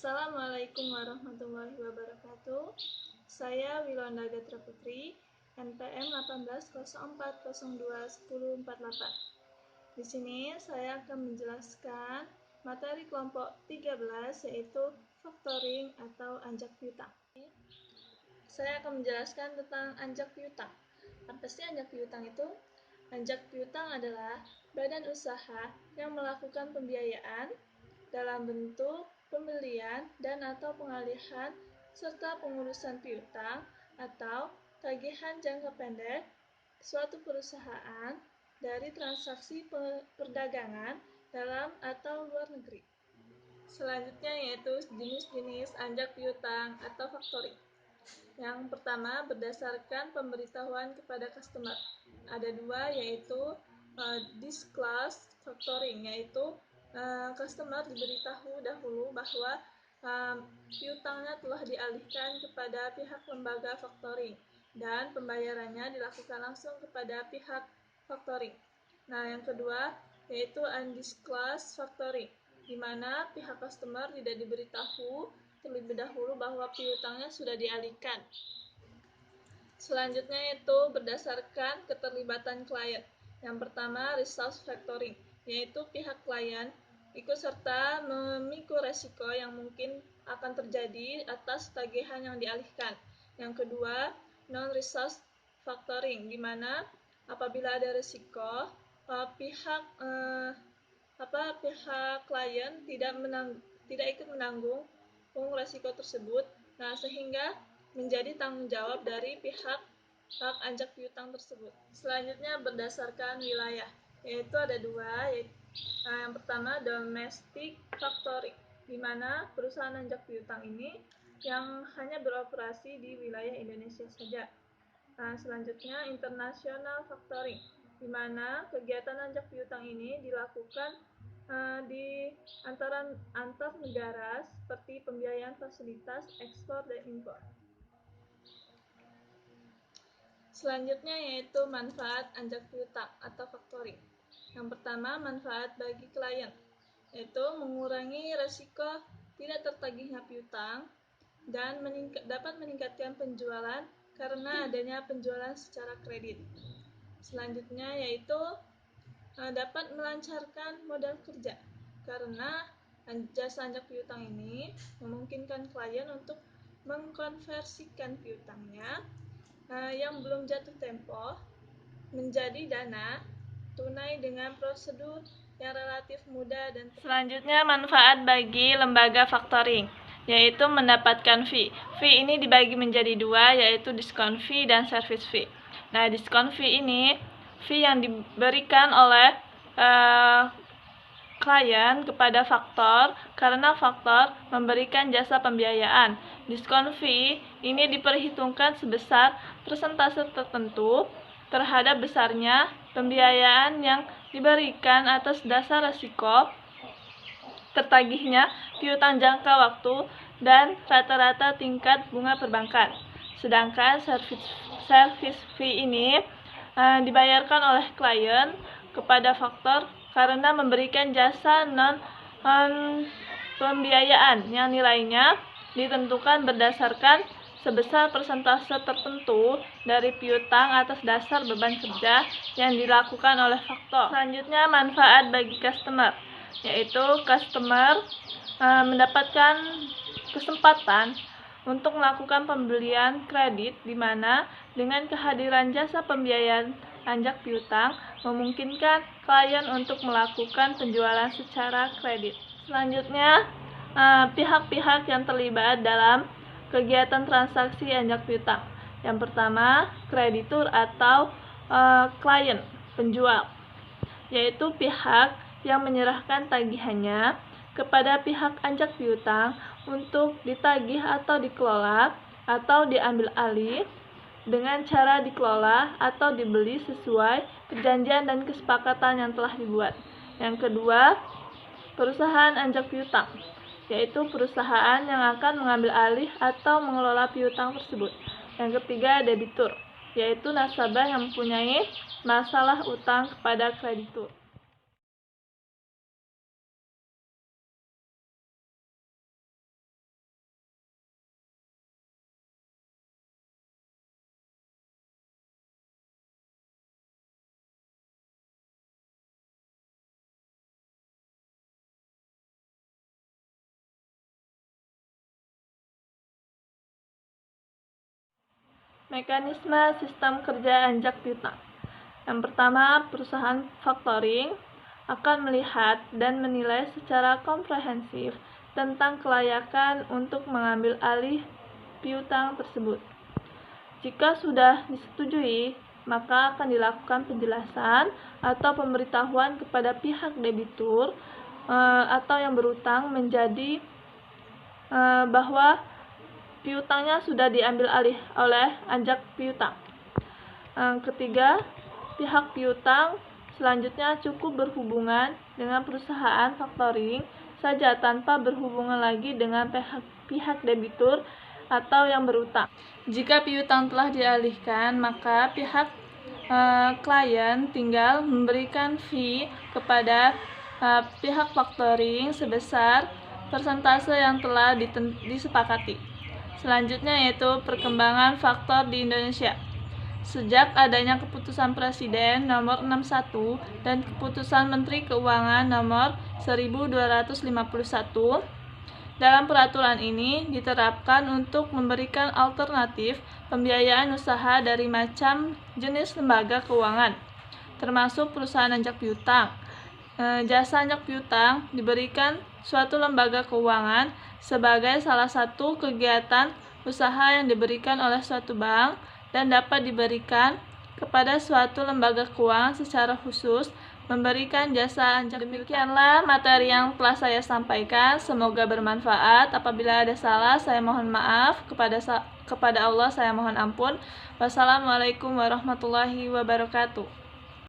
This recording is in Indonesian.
Assalamualaikum warahmatullahi wabarakatuh. Saya Wilonda Gatra Putri, NPM 1804021048. Di sini saya akan menjelaskan materi kelompok 13 yaitu factoring atau anjak piutang. Saya akan menjelaskan tentang anjak piutang. Apa sih anjak piutang itu? Anjak piutang adalah badan usaha yang melakukan pembiayaan dalam bentuk pembelian dan atau pengalihan serta pengurusan piutang atau tagihan jangka pendek suatu perusahaan dari transaksi perdagangan dalam atau luar negeri. Selanjutnya yaitu jenis-jenis anjak piutang atau factoring. Yang pertama, berdasarkan pemberitahuan kepada customer. Ada dua, yaitu disclose factoring, yaitu customer diberitahu dahulu bahwa piutangnya telah dialihkan kepada pihak lembaga factoring dan pembayarannya dilakukan langsung kepada pihak factoring. Nah, yang kedua yaitu undisclosed factoring, di mana pihak customer tidak diberitahu terlebih dahulu bahwa piutangnya sudah dialihkan. Selanjutnya yaitu berdasarkan keterlibatan klien. Yang pertama, resource factoring, yaitu pihak klien ikut serta memikul resiko yang mungkin akan terjadi atas tagihan yang dialihkan. Yang kedua, non-resource factoring, di mana apabila ada resiko, pihak klien tidak ikut menanggung resiko tersebut, nah sehingga menjadi tanggung jawab dari pihak anjak piutang tersebut. Selanjutnya berdasarkan wilayah, yaitu ada dua, yang pertama domestic factoring, di mana perusahaan anjak piutang ini yang hanya beroperasi di wilayah Indonesia saja. Nah, selanjutnya international factoring, di mana kegiatan anjak piutang ini dilakukan di antar negara seperti pembiayaan fasilitas ekspor dan impor. Selanjutnya yaitu manfaat anjak piutang atau factoring. Yang pertama, manfaat bagi klien, yaitu mengurangi risiko tidak tertagihnya piutang dan dapat meningkatkan penjualan karena adanya penjualan secara kredit. Selanjutnya yaitu dapat melancarkan modal kerja, karena jasa anjak piutang ini memungkinkan klien untuk mengkonversikan piutangnya yang belum jatuh tempo menjadi dana tunai dengan prosedur yang relatif mudah dan selanjutnya manfaat bagi lembaga factoring, yaitu mendapatkan fee. Fee ini dibagi menjadi dua, yaitu diskon fee dan service fee. Nah, diskon fee ini fee yang diberikan oleh klien kepada faktor karena faktor memberikan jasa pembiayaan. Diskon fee ini diperhitungkan sebesar persentase tertentu terhadap besarnya pembiayaan yang diberikan atas dasar risiko tertagihnya piutang jangka waktu dan rata-rata tingkat bunga perbankan. Sedangkan service fee ini dibayarkan oleh klien kepada faktor karena memberikan jasa pembiayaan yang nilainya ditentukan berdasarkan sebesar persentase tertentu dari piutang atas dasar beban kerja yang dilakukan oleh faktor. Selanjutnya manfaat bagi customer, yaitu customer mendapatkan kesempatan untuk melakukan pembelian kredit, di mana dengan kehadiran jasa pembiayaan anjak piutang memungkinkan klien untuk melakukan penjualan secara kredit. Selanjutnya, pihak-pihak yang terlibat dalam kegiatan transaksi anjak piutang. Yang pertama, kreditur atau klien, penjual, yaitu pihak yang menyerahkan tagihannya kepada pihak anjak piutang untuk ditagih atau dikelola atau diambil alih dengan cara dikelola atau dibeli sesuai perjanjian dan kesepakatan yang telah dibuat. Yang kedua, perusahaan anjak piutang, yaitu perusahaan yang akan mengambil alih atau mengelola piutang tersebut. Yang ketiga, debitur, yaitu nasabah yang mempunyai masalah utang kepada kreditur. Mekanisme sistem kerja anjak piutang. Yang pertama, perusahaan faktoring akan melihat dan menilai secara komprehensif tentang kelayakan untuk mengambil alih piutang tersebut. Jika sudah disetujui, maka akan dilakukan penjelasan atau pemberitahuan kepada pihak debitur atau yang berutang menjadi bahwa piutangnya sudah diambil alih oleh anjak piutang. Ketiga, pihak piutang selanjutnya cukup berhubungan dengan perusahaan faktoring saja tanpa berhubungan lagi dengan pihak debitur atau yang berutang. Jika piutang telah dialihkan, maka pihak klien tinggal memberikan fee kepada pihak faktoring sebesar persentase yang telah disepakati. Selanjutnya yaitu perkembangan faktor di Indonesia. Sejak adanya keputusan Presiden nomor 61 dan keputusan Menteri Keuangan nomor 1251, dalam peraturan ini diterapkan untuk memberikan alternatif pembiayaan usaha dari macam jenis lembaga keuangan, termasuk perusahaan anjak piutang. Jasa anjak piutang diberikan suatu lembaga keuangan sebagai salah satu kegiatan usaha yang diberikan oleh suatu bank dan dapat diberikan kepada suatu lembaga keuangan secara khusus memberikan jasa anjak. Demikianlah materi yang telah saya sampaikan, semoga bermanfaat. Apabila ada salah, saya mohon maaf. Kepada Allah saya mohon ampun. Wassalamualaikum warahmatullahi wabarakatuh.